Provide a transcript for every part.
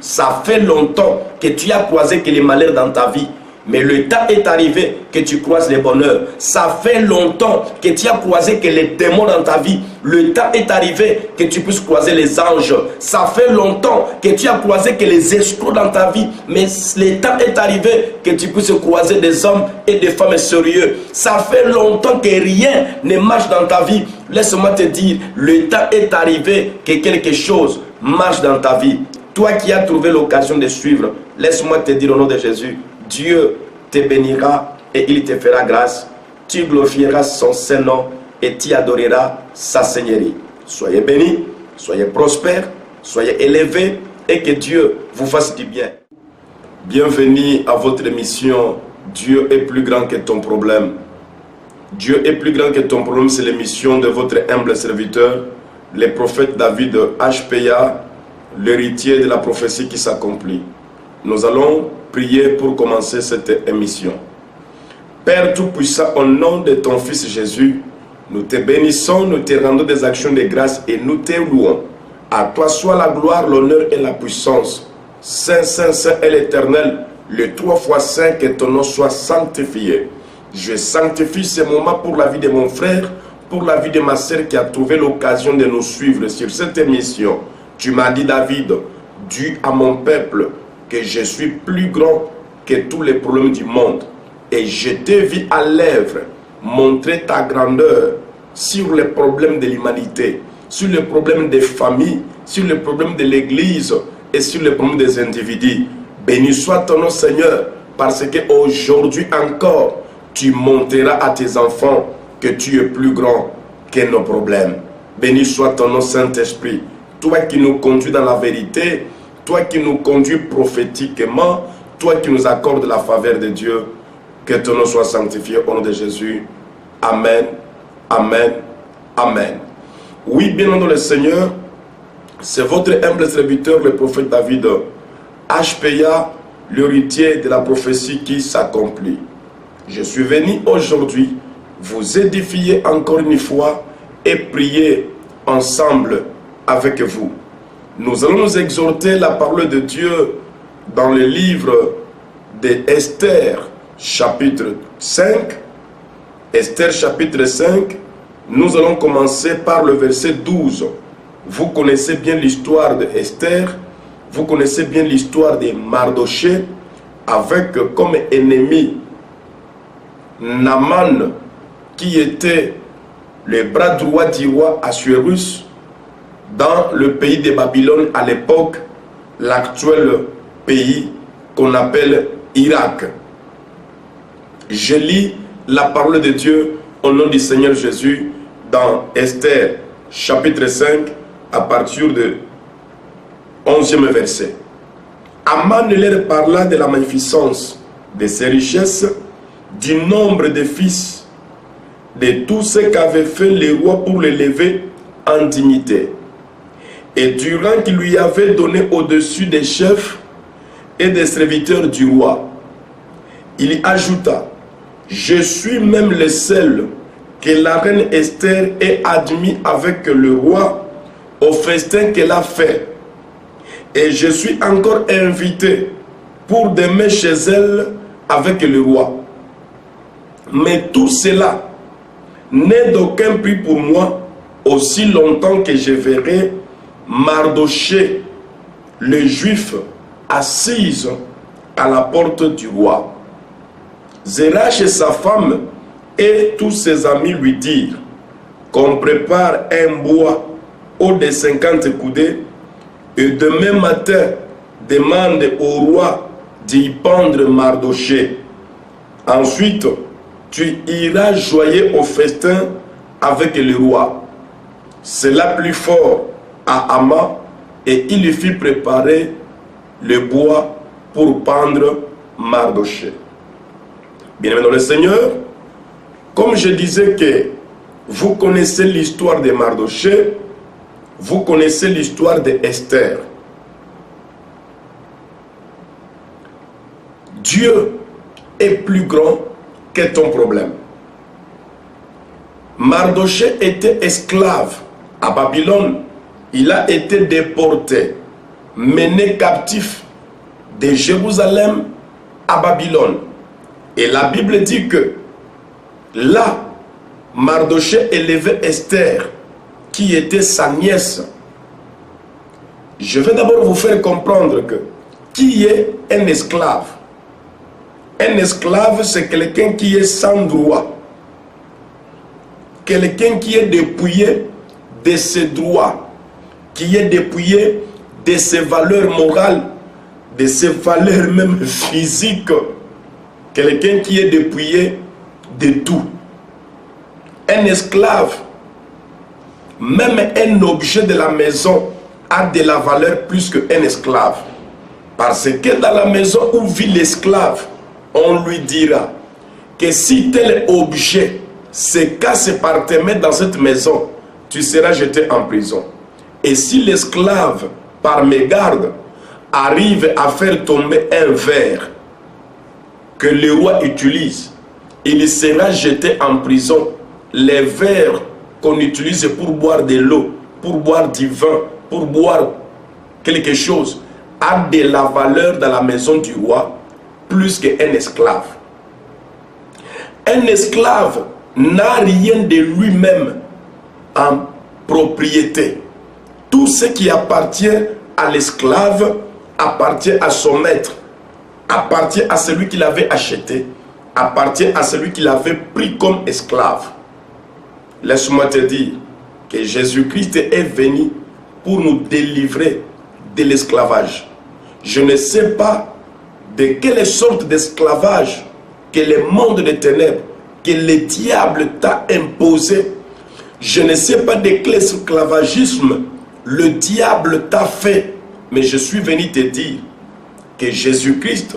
Ça fait longtemps que tu as croisé que les malheurs dans ta vie. Mais le temps est arrivé que tu croises les bonheurs. Ça fait longtemps que tu as croisé que les démons dans ta vie. Le temps est arrivé que tu puisses croiser les anges. Ça fait longtemps que tu as croisé que les escrocs dans ta vie. Mais le temps est arrivé que tu puisses croiser des hommes et des femmes sérieux. Ça fait longtemps que rien ne marche dans ta vie. Laisse-moi te dire, le temps est arrivé que quelque chose marche dans ta vie. Toi qui as trouvé l'occasion de suivre, laisse-moi te dire au nom de Jésus, Dieu te bénira et il te fera grâce. Tu glorifieras son Saint-Nom et tu adoreras sa Seigneurie. Soyez bénis, soyez prospères, soyez élevés et que Dieu vous fasse du bien. Bienvenue à votre émission Dieu est plus grand que ton problème. Dieu est plus grand que ton problème, c'est l'émission de votre humble serviteur, le prophète David HPA, l'héritier de la prophétie qui s'accomplit. Nous allons prier pour commencer cette émission. Père Tout-Puissant, au nom de ton Fils Jésus, nous te bénissons, nous te rendons des actions de grâce et nous te louons. À toi soit la gloire, l'honneur et la puissance. Saint, Saint, Saint est l'Éternel, le 3 fois Saint, que ton nom soit sanctifié. Je sanctifie ce moment pour la vie de mon frère, pour la vie de ma sœur qui a trouvé l'occasion de nous suivre sur cette émission. Tu m'as dit, David, dis à mon peuple que je suis plus grand que tous les problèmes du monde. Et je t'ai vu à l'œuvre montrer ta grandeur sur les problèmes de l'humanité, sur les problèmes des familles, sur les problèmes de l'Église et sur les problèmes des individus. Béni soit ton nom, Seigneur, parce qu'aujourd'hui encore, tu montreras à tes enfants que tu es plus grand que nos problèmes. Béni soit ton nom, Saint-Esprit. Toi qui nous conduis dans la vérité, toi qui nous conduis prophétiquement, toi qui nous accordes la faveur de Dieu, que ton nom soit sanctifié au nom de Jésus. Amen, amen, amen. Oui, bien entendu le Seigneur, c'est votre humble serviteur, le prophète David HPA, l'héritier de la prophétie qui s'accomplit. Je suis venu aujourd'hui vous édifier encore une fois et prier ensemble avec vous. Nous allons nous exhorter la parole de Dieu dans le livre d'Esther, chapitre 5. Esther, chapitre 5, nous allons commencer par le verset 12. Vous connaissez bien l'histoire d'Esther, vous connaissez bien l'histoire de Mardoché, avec comme ennemi Naman, qui était le bras droit du roi Assuérus, dans le pays de Babylone à l'époque, l'actuel pays qu'on appelle Irak. Je lis la parole de Dieu au nom du Seigneur Jésus dans Esther chapitre 5 à partir de 11e verset. Aman leur parla de la magnificence de ses richesses, du nombre de fils, de tout ce qu'avait fait le roi pour l'élever en dignité, et du rang qu'il lui avait donné au-dessus des chefs et des serviteurs du roi. Il y ajouta, je suis même le seul que la reine Esther ait admis avec le roi au festin qu'elle a fait. Et je suis encore invité pour demeurer chez elle avec le roi. Mais tout cela n'est d'aucun prix pour moi aussi longtemps que je verrai Mardoché, le juif, assise à la porte du roi. Zérach et sa femme et tous ses amis lui dirent qu'on prépare un bois haut de 50 coudées et demain matin demande au roi d'y pendre Mardoché. Ensuite, tu iras joyer au festin avec le roi. Cela plus fort à Haman, et il lui fit préparer le bois pour pendre Mardoché. Bien-aimé dans le Seigneur, comme je disais que vous connaissez l'histoire de Mardoché, vous connaissez l'histoire d'Esther. Dieu est plus grand que ton problème. Mardoché était esclave à Babylone. Il a été déporté. mené captif de Jérusalem à Babylone. Et la Bible dit que là, Mardochée élevait Esther, qui était sa nièce. Je vais d'abord vous faire comprendre que qui est un esclave? Un esclave, c'est quelqu'un qui est sans droit. Quelqu'un qui est dépouillé de ses droits, qui est dépouillé de ses valeurs morales, de ses valeurs même physiques. Quelqu'un qui est dépouillé de tout. Un esclave, même un objet de la maison, a de la valeur plus qu'un esclave. Parce que dans la maison où vit l'esclave, on lui dira que si tel objet se casse par tes mains dans cette maison, tu seras jeté en prison. Et si l'esclave, par mégarde, arrive à faire tomber un verre que le roi utilise, il sera jeté en prison. Les verres qu'on utilise pour boire de l'eau, pour boire du vin, pour boire quelque chose, a de la valeur dans la maison du roi plus qu'un esclave. Un esclave n'a rien de lui-même en propriété. Tout ce qui appartient à l'esclave appartient à son maître, appartient à celui qui l'avait acheté, appartient à celui qui l'avait pris comme esclave. Laisse-moi te dire que Jésus-Christ est venu pour nous délivrer de l'esclavage. Je ne sais pas de quelle sorte d'esclavage que le monde des ténèbres, que le diable t'a imposé. Je ne sais pas de quel esclavagisme le diable t'a fait. Mais je suis venu te dire que Jésus-Christ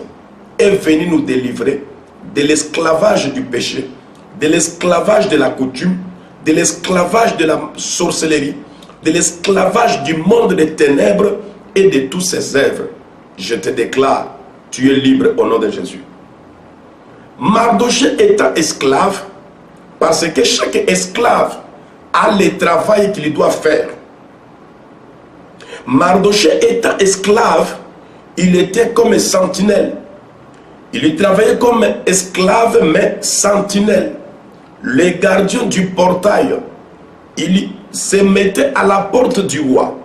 est venu nous délivrer de l'esclavage du péché, de l'esclavage de la coutume, de l'esclavage de la sorcellerie, de l'esclavage du monde des ténèbres et de tous ses œuvres. Je te déclare, tu es libre au nom de Jésus. Mardochée étant esclave, parce que chaque esclave a le travail qu'il doit faire. Mardochée étant esclave, il était comme sentinelle. Il travaillait comme esclave, mais sentinelle. Le gardien du portail, il se mettait à la porte du roi.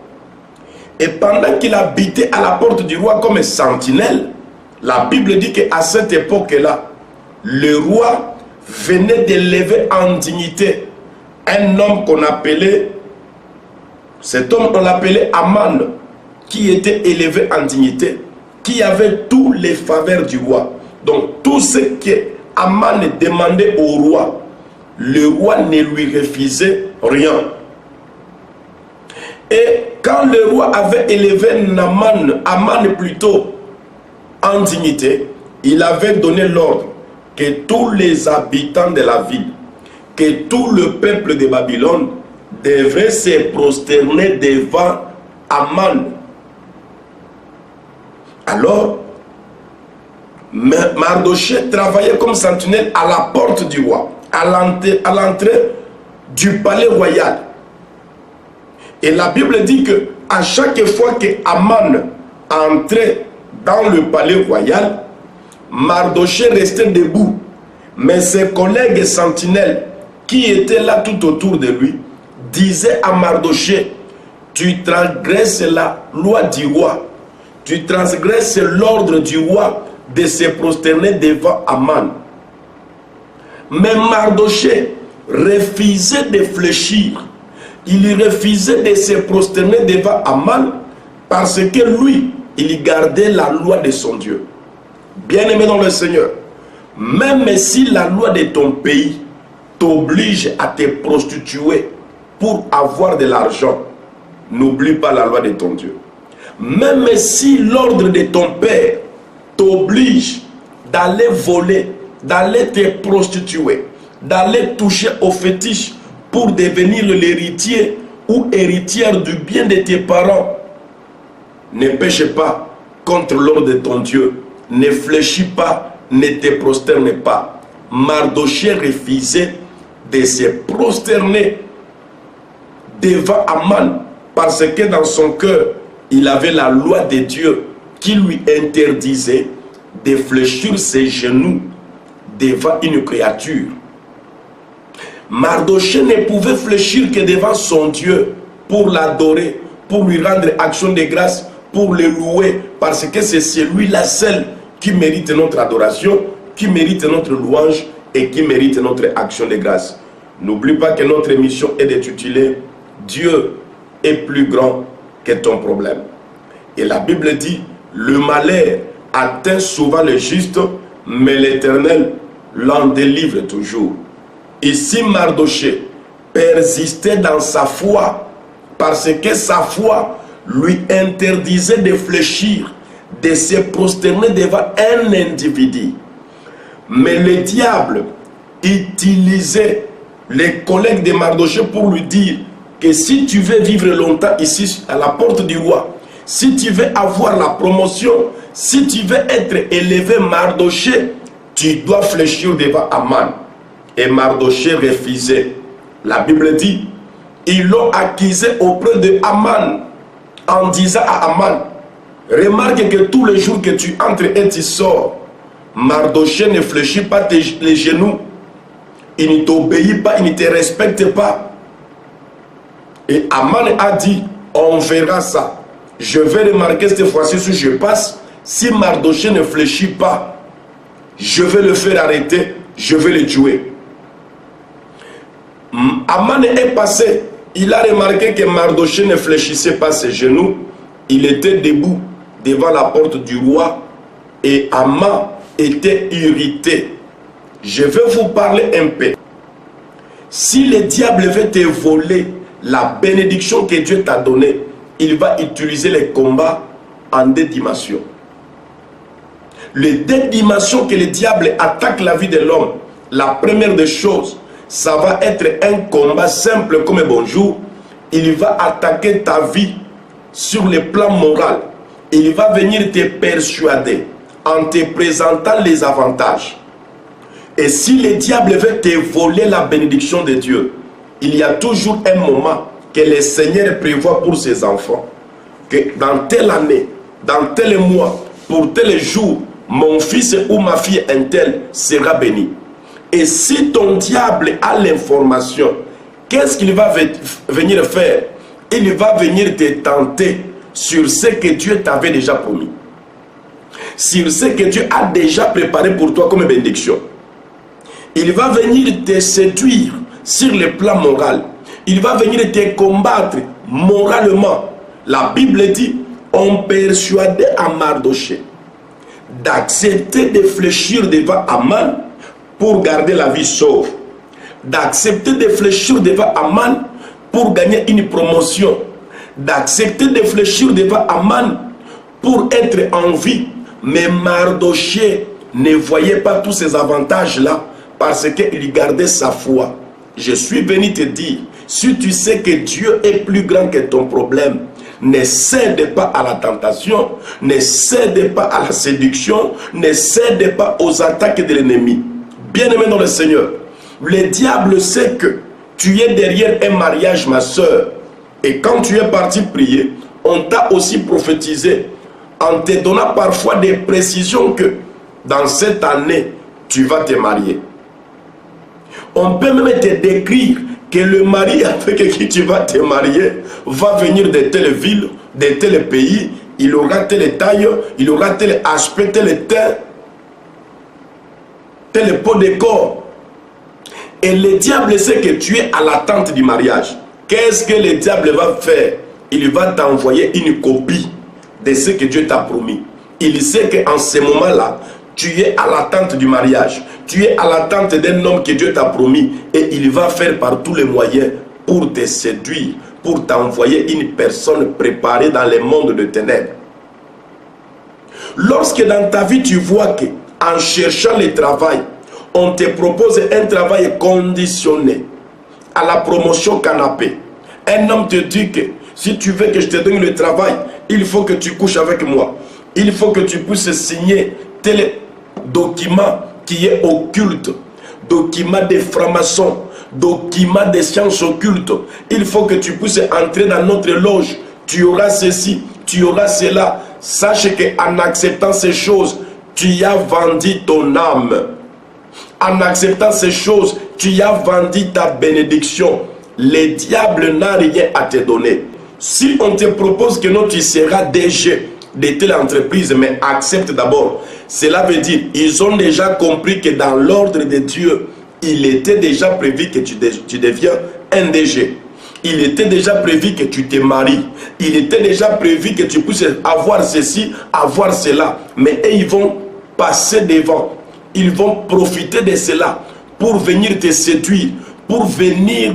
Et pendant qu'il habitait à la porte du roi comme sentinelle, la Bible dit qu'à cette époque-là, le roi venait d'élever en dignité un homme qu'on appelait, cet homme on l'appelait Aman, qui était élevé en dignité, qui avait tous les faveurs du roi. Donc tout ce que Aman demandait au roi, le roi ne lui refusait rien. Et quand le roi avait élevé Aman plutôt en dignité, il avait donné l'ordre que tous les habitants de la ville, que tout le peuple de Babylone devrait se prosterner devant Aman. Alors, Mardochée travaillait comme sentinelle à la porte du roi, à l'entrée du palais royal. Et la Bible dit que à chaque fois que Aman entrait dans le palais royal, Mardochée restait debout. Mais ses collègues sentinelles qui étaient là tout autour de lui disaient à Mardochée, tu transgresses la loi du roi, tu transgresses l'ordre du roi de se prosterner devant Aman. Mais Mardochée refusait de fléchir. Il refusait de se prosterner devant Aman parce que lui, il gardait la loi de son Dieu. Bien-aimé dans le Seigneur, même si la loi de ton pays t'oblige à te prostituer pour avoir de l'argent, n'oublie pas la loi de ton Dieu. Même si l'ordre de ton père t'oblige d'aller voler, d'aller te prostituer, d'aller toucher aux fétiches pour devenir l'héritier ou héritière du bien de tes parents, ne pêche pas contre l'ordre de ton Dieu. Ne fléchis pas, ne te prosterne pas. Mardochée refusait de se prosterner devant Aman parce que dans son cœur, il avait la loi de Dieu qui lui interdisait de fléchir ses genoux devant une créature. Mardochée ne pouvait fléchir que devant son Dieu pour l'adorer, pour lui rendre action de grâce, pour le louer, parce que c'est celui-là seul qui mérite notre adoration, qui mérite notre louange et qui mérite notre action de grâce. N'oublie pas que notre mission est de t'utiliser. Dieu est plus grand que ton problème. Et la Bible dit, le malheur atteint souvent le juste, mais l'Éternel l'en délivre toujours. Ici, Mardochée persistait dans sa foi, parce que sa foi lui interdisait de fléchir, de se prosterner devant un individu. Mais le diable utilisait les collègues de Mardochée pour lui dire que si tu veux vivre longtemps ici à la porte du roi, si tu veux avoir la promotion, si tu veux être élevé, Mardochée, tu dois fléchir devant Aman. Et Mardochée refusait. La Bible dit, ils l'ont accusé auprès de Aman en disant à Aman, remarque que tous les jours que tu entres et tu sors, Mardochée ne fléchit pas les genoux, il ne t'obéit pas, il ne te respecte pas. Et Aman a dit, on verra ça. Je vais remarquer cette fois-ci si je passe, si Mardochée ne fléchit pas, je vais le faire arrêter, je vais le tuer. Aman est passé, il a remarqué que Mardochée ne fléchissait pas ses genoux, il était debout devant la porte du roi et Aman était irrité. Je vais vous parler un peu. Si le diable veut te voler la bénédiction que Dieu t'a donnée, il va utiliser les combats en deux dimensions. Les deux dimensions que le diable attaque la vie de l'homme, la première des choses, ça va être un combat simple comme bonjour. Il va attaquer ta vie sur le plan moral. Il va venir te persuader en te présentant les avantages. Et si le diable veut te voler la bénédiction de Dieu, il y a toujours un moment que le Seigneur prévoit pour ses enfants. Que dans telle année, dans tel mois, pour tel jour, mon fils ou ma fille un tel sera béni. Et si ton diable a l'information, qu'est-ce qu'il va venir faire? Il va venir te tenter sur ce que Dieu t'avait déjà promis. Sur ce que Dieu a déjà préparé pour toi comme bénédiction. Il va venir te séduire sur le plan moral. Il va venir te combattre moralement. La Bible dit, on persuadait à Mardochée d'accepter de fléchir devant Aman pour garder la vie sauve. D'accepter de fléchir devant Aman pour gagner une promotion. D'accepter de fléchir devant Aman pour être en vie. Mais Mardochée ne voyait pas tous ces avantages-là parce qu'il gardait sa foi. Je suis venu te dire, si tu sais que Dieu est plus grand que ton problème, ne cède pas à la tentation, ne cède pas à la séduction, ne cède pas aux attaques de l'ennemi. Bien-aimé dans le Seigneur, le diable sait que tu es derrière un mariage, ma soeur. Et quand tu es parti prier, on t'a aussi prophétisé en te donnant parfois des précisions que dans cette année, tu vas te marier. On peut même te décrire que le mari avec qui tu vas te marier va venir de telle ville, de tel pays, il aura telle taille, il aura tel aspect, tel teint, tel peau de corps. Et le diable sait que tu es à l'attente du mariage. Qu'est-ce que le diable va faire? Il va t'envoyer une copie de ce que Dieu t'a promis. Il sait qu'en ce moment-là, tu es à l'attente du mariage. Tu es à l'attente d'un homme que Dieu t'a promis. Et il va faire par tous les moyens pour te séduire, pour t'envoyer une personne préparée dans le monde de ténèbres. Lorsque dans ta vie, tu vois que en cherchant le travail, on te propose un travail conditionné à la promotion canapé. Un homme te dit que si tu veux que je te donne le travail, il faut que tu couches avec moi. Il faut que tu puisses signer tel document qui est occulte, document des francs-maçons, document des sciences occultes. Il faut que tu puisses entrer dans notre loge. Tu auras ceci, tu auras cela. Sache qu'en acceptant ces choses, tu as vendu ton âme. En acceptant ces choses, tu as vendu ta bénédiction. Le diable n'a rien à te donner. Si on te propose que non, tu seras DG de telle entreprise, mais accepte d'abord. Cela veut dire, ils ont déjà compris que dans l'ordre de Dieu, il était déjà prévu que tu deviens un DG. Il était déjà prévu que tu te maries. Il était déjà prévu que tu puisses avoir ceci, avoir cela. Mais eux, ils vont passer devant. Ils vont profiter de cela pour venir te séduire, pour venir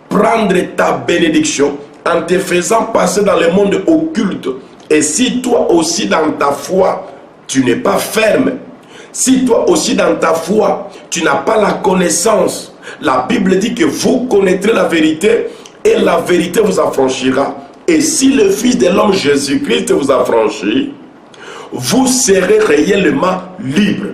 prendre ta bénédiction en te faisant passer dans le monde occulte. Et si toi aussi dans ta foi, tu n'es pas ferme, si toi aussi dans ta foi, tu n'as pas la connaissance, la Bible dit que vous connaîtrez la vérité et la vérité vous affranchira. Et si le Fils de l'homme Jésus-Christ vous affranchit, vous serez réellement libre.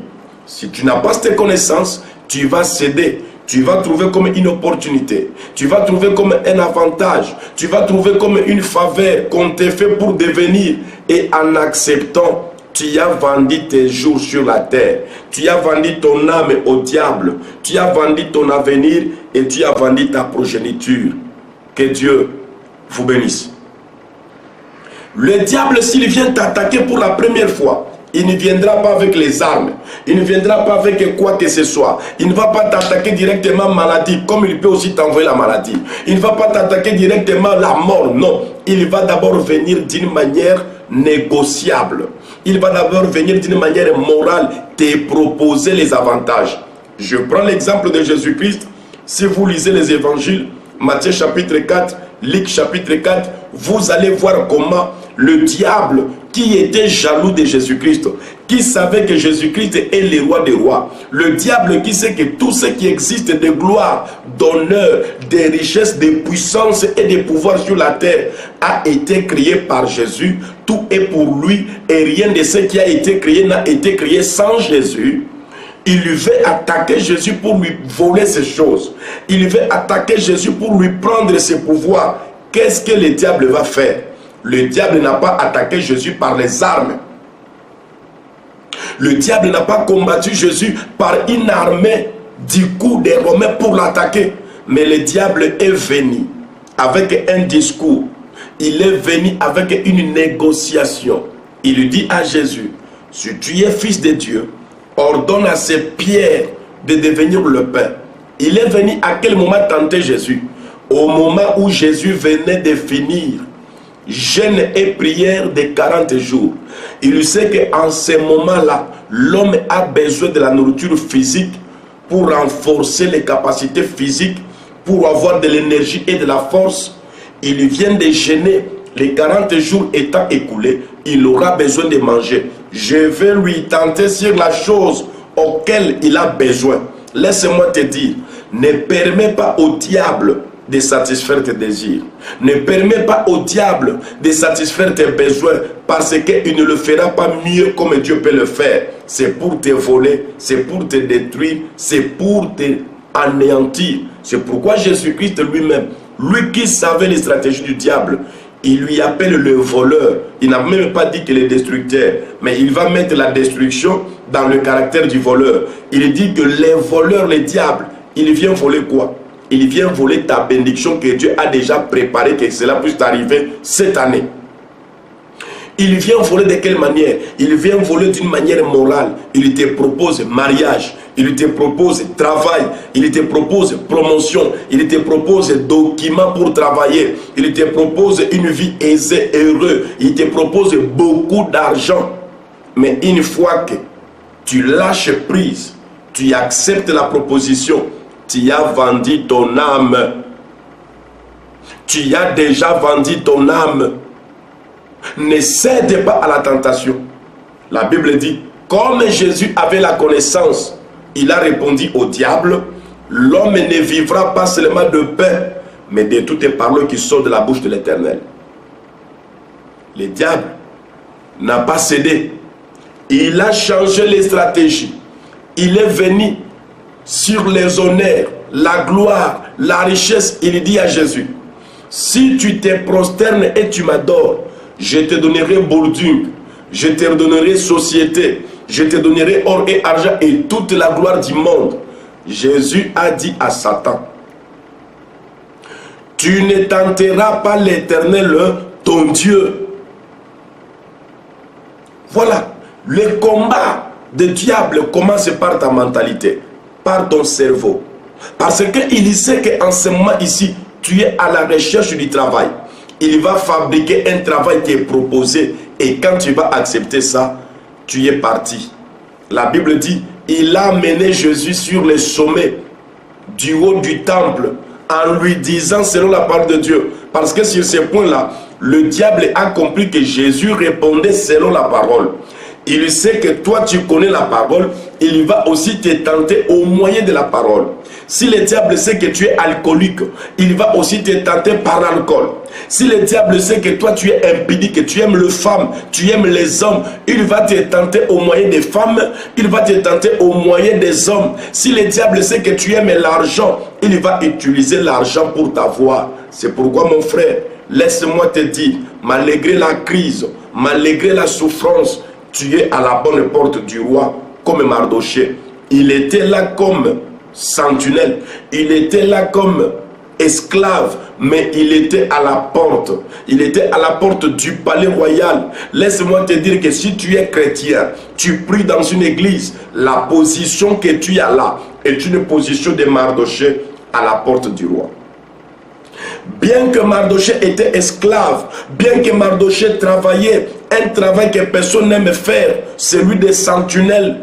Si tu n'as pas cette connaissance, tu vas céder. Tu vas trouver comme une opportunité. Tu vas trouver comme un avantage. Tu vas trouver comme une faveur qu'on te fait pour devenir. Et en acceptant, tu as vendu tes jours sur la terre. Tu as vendu ton âme au diable. Tu as vendu ton avenir et tu as vendu ta progéniture. Que Dieu vous bénisse. Le diable, s'il vient t'attaquer pour la première fois, il ne viendra pas avec les armes. Il ne viendra pas avec quoi que ce soit. Il ne va pas t'attaquer directement maladie, comme il peut aussi t'envoyer la maladie. Il ne va pas t'attaquer directement la mort. Non. Il va d'abord venir d'une manière négociable. Il va d'abord venir d'une manière morale te proposer les avantages. Je prends l'exemple de Jésus-Christ. Si vous lisez les évangiles, Matthieu chapitre 4, Luc chapitre 4, vous allez voir comment le diable qui était jaloux de Jésus-Christ, qui savait que Jésus-Christ est le roi des rois, le diable qui sait que tout ce qui existe de gloire, d'honneur, de richesse, de puissance et de pouvoir sur la terre a été créé par Jésus, tout est pour lui et rien de ce qui a été créé n'a été créé sans Jésus. Il veut attaquer Jésus pour lui voler ces choses. Il veut attaquer Jésus pour lui prendre ses pouvoirs. Qu'est-ce que le diable va faire? Le diable n'a pas attaqué Jésus par les armes. Le diable n'a pas combattu Jésus par une armée du coup des Romains pour l'attaquer. Mais le diable est venu avec un discours. Il est venu avec une négociation. Il dit à Jésus, si tu es fils de Dieu, ordonne à ces pierres de devenir le pain. Il est venu à quel moment tenter Jésus? Au moment où Jésus venait de finir jeûne et prière de 40 jours. Il sait qu'en ce moment-là, l'homme a besoin de la nourriture physique pour renforcer les capacités physiques, pour avoir de l'énergie et de la force. Il vient de jeûner. Les 40 jours étant écoulés, il aura besoin de manger. Je vais lui tenter sur la chose auquel il a besoin. Laisse-moi te dire, ne permets pas au diable de satisfaire tes désirs. Ne permets pas au diable de satisfaire tes besoins parce qu'il ne le fera pas mieux comme Dieu peut le faire. C'est pour te voler, c'est pour te détruire, c'est pour te anéantir. C'est pourquoi Jésus-Christ lui-même, lui qui savait les stratégies du diable, il lui appelle le voleur. Il n'a même pas dit qu'il est destructeur, mais il va mettre la destruction dans le caractère du voleur. Il dit que les voleurs, les diables, il vient voler quoi? Il vient voler ta bénédiction que Dieu a déjà préparée, que cela puisse t'arriver cette année. Il vient voler de quelle manière? Il vient voler d'une manière morale. Il te propose mariage, il te propose travail, il te propose promotion, il te propose documents pour travailler, il te propose une vie aisée, heureuse, il te propose beaucoup d'argent. Mais une fois que tu lâches prise, tu acceptes la proposition, tu as vendu ton âme. Tu as déjà vendu ton âme. Ne cède pas à la tentation. La Bible dit, comme Jésus avait la connaissance, il a répondu au diable, l'homme ne vivra pas seulement de pain, mais de toutes les paroles qui sortent de la bouche de l'Éternel. Le diable n'a pas cédé. Il a changé les stratégies. Il est venu sur les honneurs, la gloire, la richesse. Il dit à Jésus, si tu te prosternes et tu m'adores, je te donnerai bourding, je te redonnerai société, je te donnerai or et argent et toute la gloire du monde. Jésus a dit à Satan, tu ne tenteras pas l'Éternel, ton Dieu. Voilà, le combat du diable commence par ta mentalité, par ton cerveau. Parce qu'il sait qu'en ce moment ici, tu es à la recherche du travail. Il va fabriquer un travail qui est proposé et quand tu vas accepter ça, tu es parti. La Bible dit, il a mené Jésus sur les sommets du haut du temple en lui disant selon la parole de Dieu. Parce que sur ces points-là, le diable a compris que Jésus répondait selon la parole. Il sait que toi tu connais la parole, il va aussi te tenter au moyen de la parole. Si le diable sait que tu es alcoolique, il va aussi te tenter par l'alcool. Si le diable sait que toi tu es impudique, que tu aimes les femmes, tu aimes les hommes, il va te tenter au moyen des femmes, il va te tenter au moyen des hommes. Si le diable sait que tu aimes l'argent, il va utiliser l'argent pour t'avoir. C'est pourquoi mon frère, laisse-moi te dire, malgré la crise, malgré la souffrance, tu es à la bonne porte du roi comme Mardochée. Il était là comme sentinelle, il était là comme esclave, mais il était à la porte. Il était à la porte du palais royal. Laisse-moi te dire que si tu es chrétien, tu pries dans une église, la position que tu as là est une position de Mardochée à la porte du roi. Bien que Mardochée était esclave, bien que Mardochée travaillait un travail que personne n'aime faire, celui des sentinelles,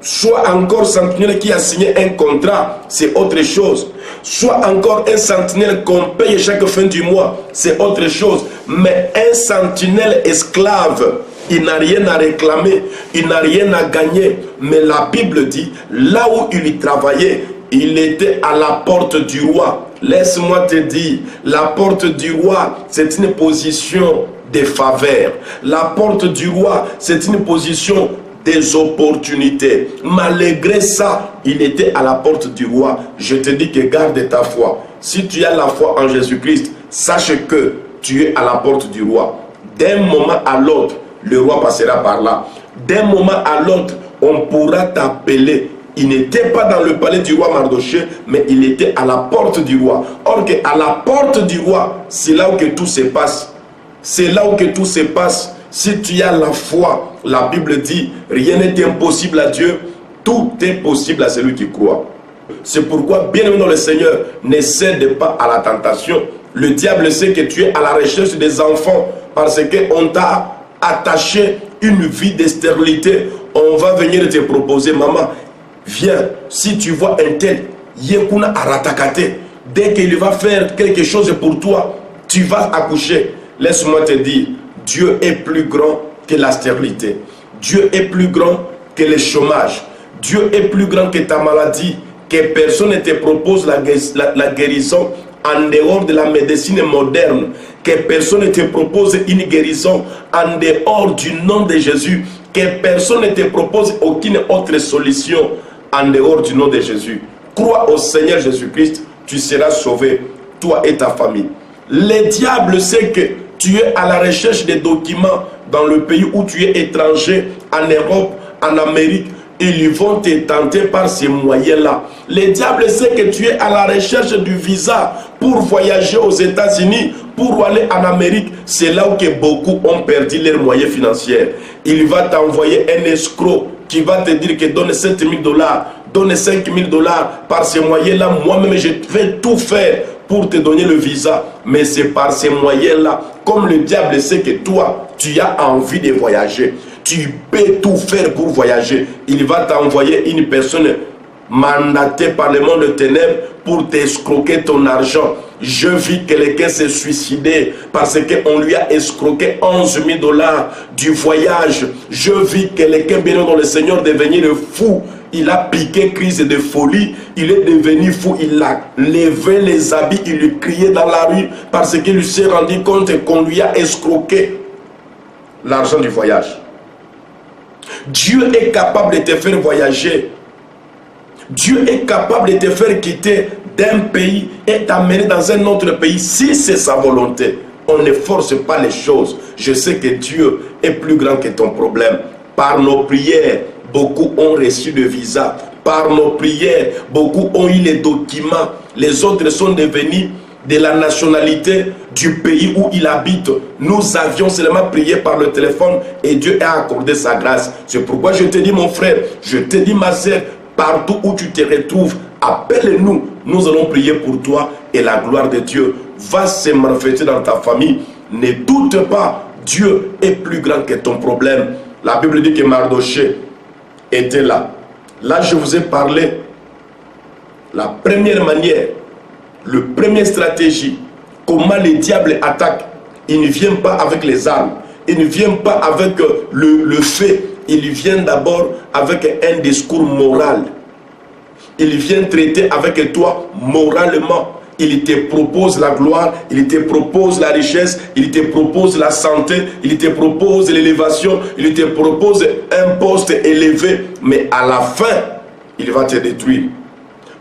soit encore sentinelle qui a signé un contrat, c'est autre chose. Soit encore un sentinelle qu'on paye chaque fin du mois, c'est autre chose. Mais un sentinelle esclave, il n'a rien à réclamer, il n'a rien à gagner. Mais la Bible dit, là où il travaillait, il était à la porte du roi. Laisse-moi te dire, la porte du roi, c'est une position de faveur. La porte du roi, c'est une position des opportunités. Malgré ça, il était à la porte du roi. Je te dis que garde ta foi. Si tu as la foi en Jésus-Christ, sache que tu es à la porte du roi. D'un moment à l'autre, le roi passera par là. D'un moment à l'autre, on pourra t'appeler. Il n'était pas dans le palais du roi Mardochée, mais il était à la porte du roi. Or que à la porte du roi, c'est là où que tout se passe. C'est là où que tout se passe. Si tu as la foi, la Bible dit, rien n'est impossible à Dieu, tout est possible à celui qui croit. C'est pourquoi, bien aimé dans le Seigneur, ne cède pas à la tentation. Le diable sait que tu es à la recherche des enfants parce qu'on t'a attaché une vie de stérilité. On va venir te proposer, maman, viens, si tu vois un tel, Yekuna Aratakate, dès qu'il va faire quelque chose pour toi, tu vas accoucher. Laisse-moi te dire, Dieu est plus grand que la stérilité. Dieu est plus grand que le chômage. Dieu est plus grand que ta maladie. Que personne ne te propose la guérison en dehors de la médecine moderne. Que personne ne te propose une guérison en dehors du nom de Jésus. Que personne ne te propose aucune autre solution en dehors du nom de Jésus. Crois au Seigneur Jésus-Christ, tu seras sauvé, toi et ta famille. Le diable sait que tu es à la recherche des documents dans le pays où tu es étranger, en Europe, en Amérique. Ils vont te tenter par ces moyens-là. Le diable sait que tu es à la recherche du visa pour voyager aux États-Unis, pour aller en Amérique. C'est là où que beaucoup ont perdu leurs moyens financiers. Il va t'envoyer un escroc qui va te dire que donne 7 000 $, donne 5 000 $. Par ces moyens-là, moi-même, je vais tout faire pour te donner le visa. Mais c'est par ces moyens-là, comme le diable sait que toi, tu as envie de voyager. Tu peux tout faire pour voyager. Il va t'envoyer une personne mandatée par le monde de ténèbres pour t'escroquer ton argent. Je vis quelqu'un se suicider parce qu'on lui a escroqué 11 000 $ du voyage. Je vis quelqu'un, bien dans le Seigneur, devenir fou. Il a piqué crise de folie. Il est devenu fou. Il a levé les habits. Il lui criait dans la rue parce qu'il s'est rendu compte qu'on lui a escroqué l'argent du voyage. Dieu est capable de te faire voyager. Dieu est capable de te faire quitter d'un pays et t'amener dans un autre pays si c'est sa volonté. On ne force pas les choses. je sais que Dieu est plus grand que ton problème. Par nos prières, beaucoup ont reçu de visa. Par nos prières, beaucoup ont eu les documents. Les autres sont devenus de la nationalité du pays où il habite. Nous avions seulement prié par le téléphone et Dieu a accordé sa grâce. C'est pourquoi je te dis, mon frère, je te dis, ma sœur, partout où tu te retrouves, appelle-nous. Nous allons prier pour toi et la gloire de Dieu va se manifester dans ta famille. Ne doute pas, Dieu est plus grand que ton problème. La Bible dit que Mardoché était là. Là, je vous ai parlé la première manière, le première stratégie, comment le diable attaque. Il ne vient pas avec les armes, il ne vient pas avec le fait, il vient d'abord avec un discours moral. Il vient traiter avec toi moralement. Il te propose la gloire, il te propose la richesse, il te propose la santé, il te propose l'élévation, il te propose un poste élevé. Mais à la fin, il va te détruire.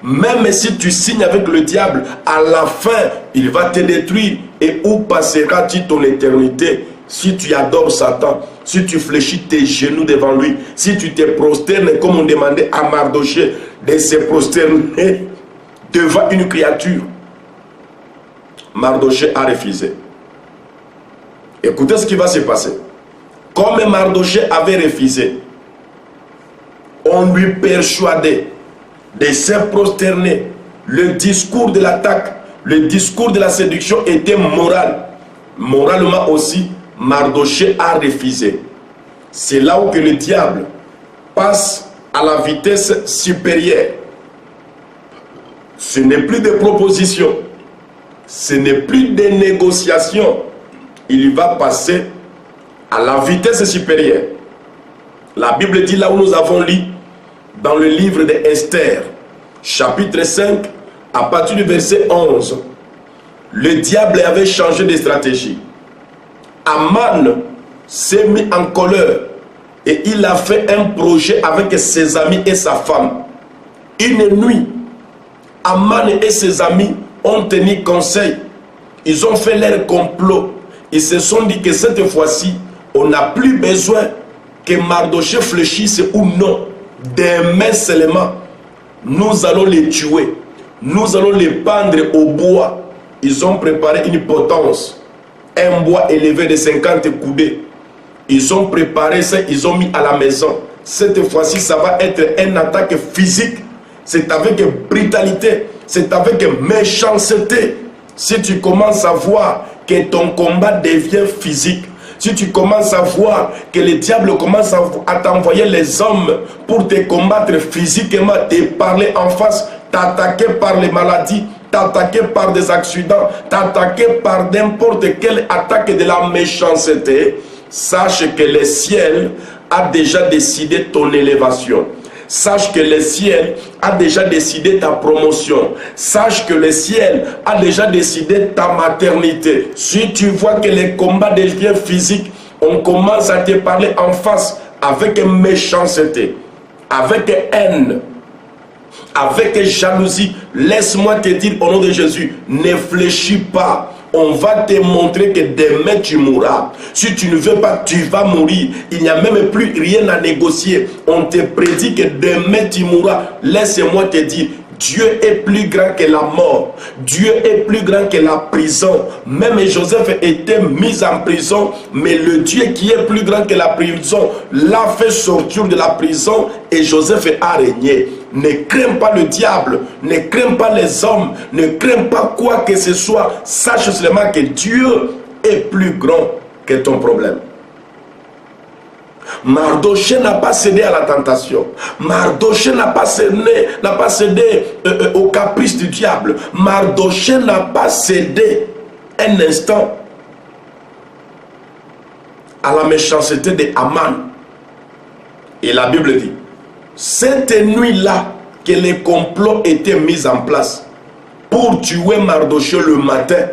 Même si tu signes avec le diable, à la fin, il va te détruire. Et où passeras-tu ton éternité si tu adores Satan, si tu fléchis tes genoux devant lui, si tu te prosternes comme on demandait à Mardoché de se prosterner devant une créature? Mardoché a refusé. Écoutez ce qui va se passer. Comme Mardoché avait refusé, on lui persuadait de se prosterner. Le discours de l'attaque, le discours de la séduction était moral. Moralement aussi, Mardoché a refusé. C'est là où que le diable passe à la vitesse supérieure. Ce n'est plus de propositions. Ce n'est plus de négociations. Il va passer à la vitesse supérieure. La Bible dit là où nous avons lu dans le livre d'Esther, chapitre 5, à partir du verset 11, le diable avait changé de stratégie. Aman s'est mis en colère et il a fait un projet avec ses amis et sa femme. Une nuit, Aman et ses amis ont tenu conseil. Ils ont fait leur complot. Ils se sont dit que cette fois-ci, on n'a plus besoin que Mardoché fléchisse ou non. Demain seulement, nous allons les tuer. Nous allons les pendre au bois. Ils ont préparé une potence. Un bois élevé de 50 coudées. Ils ont préparé ça, ils ont mis à la maison. Cette fois-ci, ça va être une attaque physique. C'est avec brutalité. C'est avec méchanceté. Si tu commences à voir que ton combat devient physique, si tu commences à voir que le diable commence à t'envoyer les hommes pour te combattre physiquement, te parler en face, t'attaquer par les maladies, t'attaquer par des accidents, t'attaquer par n'importe quelle attaque de la méchanceté, sache que le ciel a déjà décidé ton élévation. Sache que le ciel a déjà décidé ta promotion. Sache que le ciel a déjà décidé ta maternité. Si tu vois que les combats deviennent physiques, on commence à te parler en face avec méchanceté, avec haine, avec jalousie. Laisse-moi te dire au nom de Jésus, ne fléchis pas. On va te montrer que demain tu mourras. Si tu ne veux pas, tu vas mourir. Il n'y a même plus rien à négocier. On te prédit que demain tu mourras. Laisse-moi te dire, Dieu est plus grand que la mort. Dieu est plus grand que la prison. Même Joseph était mis en prison, mais le Dieu qui est plus grand que la prison l'a fait sortir de la prison et Joseph a régné. Ne crains pas le diable, ne crains pas les hommes, ne crains pas quoi que ce soit. Sache seulement que Dieu est plus grand que ton problème. Mardoché n'a pas cédé à la tentation. Mardoché n'a pas cédé au caprice du diable. Mardoché n'a pas cédé un instant à la méchanceté de Aman. Et la Bible dit, cette nuit-là que les complots étaient mis en place pour tuer Mardoché le matin,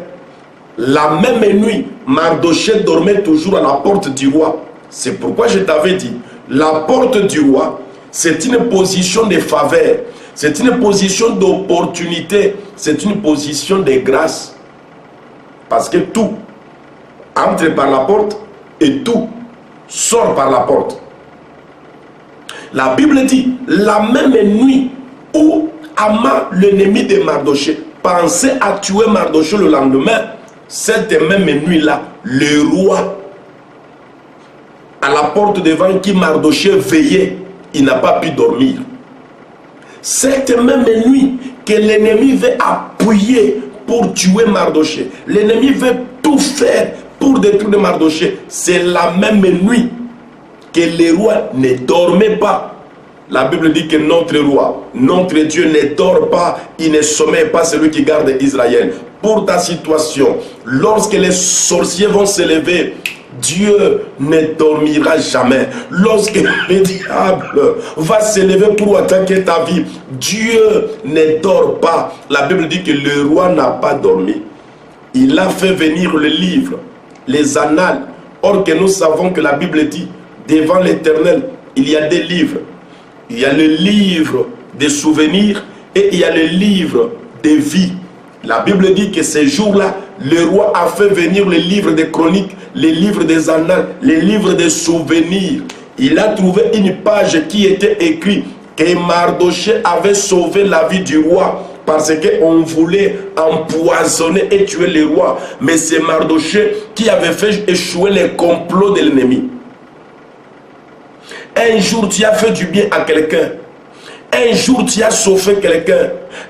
la même nuit, Mardoché dormait toujours à la porte du roi. C'est pourquoi je t'avais dit, la porte du roi, c'est une position de faveur, c'est une position d'opportunité, c'est une position de grâce. Parce que tout entre par la porte et tout sort par la porte. La Bible dit, la même nuit où Haman, l'ennemi de Mardochée, pensait à tuer Mardochée le lendemain, cette même nuit-là, le roi, à la porte devant qui Mardochée veillait, il n'a pas pu dormir. Cette même nuit que l'ennemi veut appuyer pour tuer Mardochée, l'ennemi veut tout faire pour détruire Mardochée, c'est la même nuit que le roi ne dormait pas. La Bible dit que notre roi, notre Dieu ne dort pas, il ne sommeille pas, celui qui garde Israël. Pour ta situation, lorsque les sorciers vont se lever, Dieu ne dormira jamais. Lorsque le diable va se lever pour attaquer ta vie, Dieu ne dort pas. La Bible dit que le roi n'a pas dormi. Il a fait venir le livre, les annales. Or que nous savons que la Bible dit, devant l'Éternel, il y a des livres. Il y a le livre des souvenirs et il y a le livre des vies. La Bible dit que ces jours-là, le roi a fait venir les livres des chroniques, les livres des annales, les livres des souvenirs. Il a trouvé une page qui était écrite que Mardochée avait sauvé la vie du roi parce qu'on voulait empoisonner et tuer le roi. Mais c'est Mardochée qui avait fait échouer les complots de l'ennemi. Un jour, tu as fait du bien à quelqu'un. Un jour, tu as sauvé quelqu'un.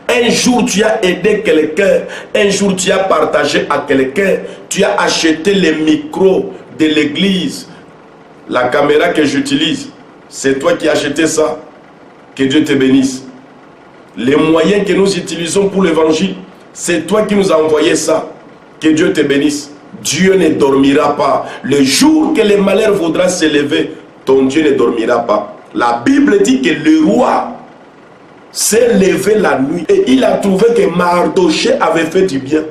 Un jour, tu as aidé quelqu'un. Un jour, tu as partagé à quelqu'un. Tu as acheté les micros de l'église. La caméra que j'utilise, c'est toi qui as acheté ça. Que Dieu te bénisse. Les moyens que nous utilisons pour l'évangile, c'est toi qui nous as envoyé ça. Que Dieu te bénisse. Dieu ne dormira pas. Le jour que le malheur voudra se lever, ton Dieu ne dormira pas. La Bible dit que le roi s'est levé la nuit et il a trouvé que Mardochée avait fait du bien.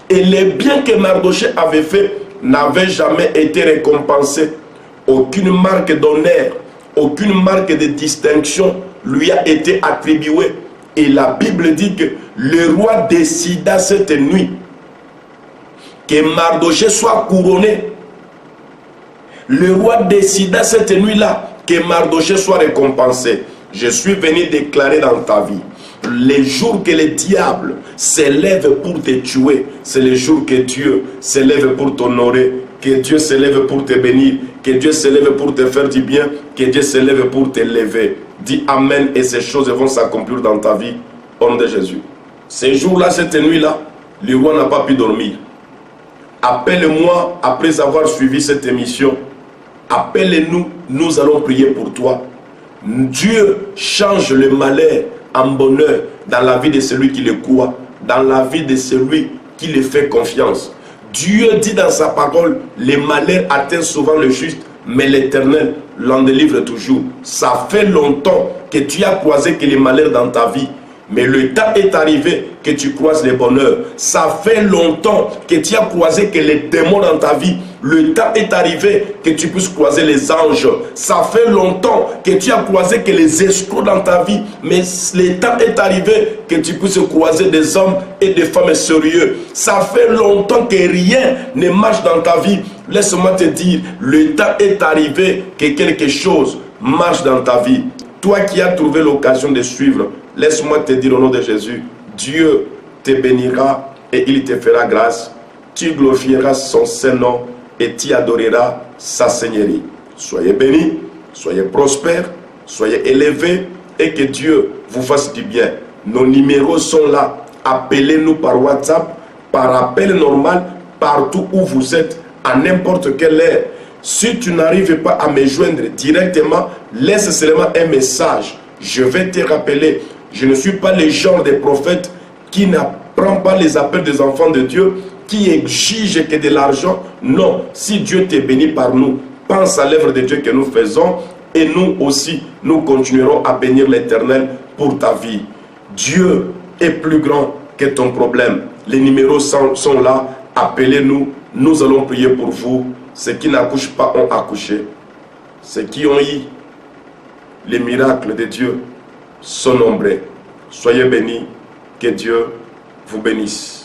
Et le bien que Mardochée avait fait n'avait jamais été récompensé. Aucune marque d'honneur, aucune marque de distinction lui a été attribuée. Et la Bible dit que le roi décida cette nuit que Mardochée soit couronné. Le roi décida cette nuit-là que Mardochée soit récompensé. Je suis venu déclarer dans ta vie, les jours que le diable s'élève pour te tuer, c'est les jours que Dieu s'élève pour t'honorer, que Dieu s'élève pour te bénir, que Dieu s'élève pour te faire du bien, que Dieu s'élève pour te lever. Dis Amen et ces choses vont s'accomplir dans ta vie, au nom de Jésus. Ces jours-là, cette nuit-là, le roi n'a pas pu dormir. Appelle-moi après avoir suivi cette émission. Appelle-nous, nous allons prier pour toi. Dieu change le malheur en bonheur dans la vie de celui qui le croit, dans la vie de celui qui le fait confiance. Dieu dit dans sa parole, les malheurs atteignent souvent le juste, mais l'Éternel l'en délivre toujours. Ça fait longtemps que tu as croisé que les malheurs dans ta vie, mais le temps est arrivé que tu croises les bonheurs. Ça fait longtemps que tu as croisé que les démons dans ta vie. Le temps est arrivé que tu puisses croiser les anges. Ça fait longtemps que tu as croisé que les escrocs dans ta vie. Mais le temps est arrivé que tu puisses croiser des hommes et des femmes sérieux. Ça fait longtemps que rien ne marche dans ta vie. Laisse-moi te dire, le temps est arrivé que quelque chose marche dans ta vie. Toi qui as trouvé l'occasion de suivre, laisse-moi te dire au nom de Jésus, Dieu te bénira et il te fera grâce. Tu glorifieras son Saint-Nom et tu adoreras sa Seigneurie. Soyez bénis, soyez prospères, soyez élevés et que Dieu vous fasse du bien. Nos numéros sont là. Appelez-nous par WhatsApp, par appel normal, partout où vous êtes, à n'importe quelle heure. Si tu n'arrives pas à me joindre directement, laisse seulement un message. Je vais te rappeler. Je ne suis pas le genre de prophète qui n'apprend pas les appels des enfants de Dieu, qui exige que de l'argent. Non, si Dieu te bénit par nous, pense à l'œuvre de Dieu que nous faisons et nous aussi, nous continuerons à bénir l'Éternel pour ta vie. Dieu est plus grand que ton problème. Les numéros sont là. Appelez-nous. Nous allons prier pour vous. Ceux qui n'accouchent pas ont accouché. Ceux qui ont eu les miracles de Dieu sont nombreux. Soyez bénis. Que Dieu vous bénisse.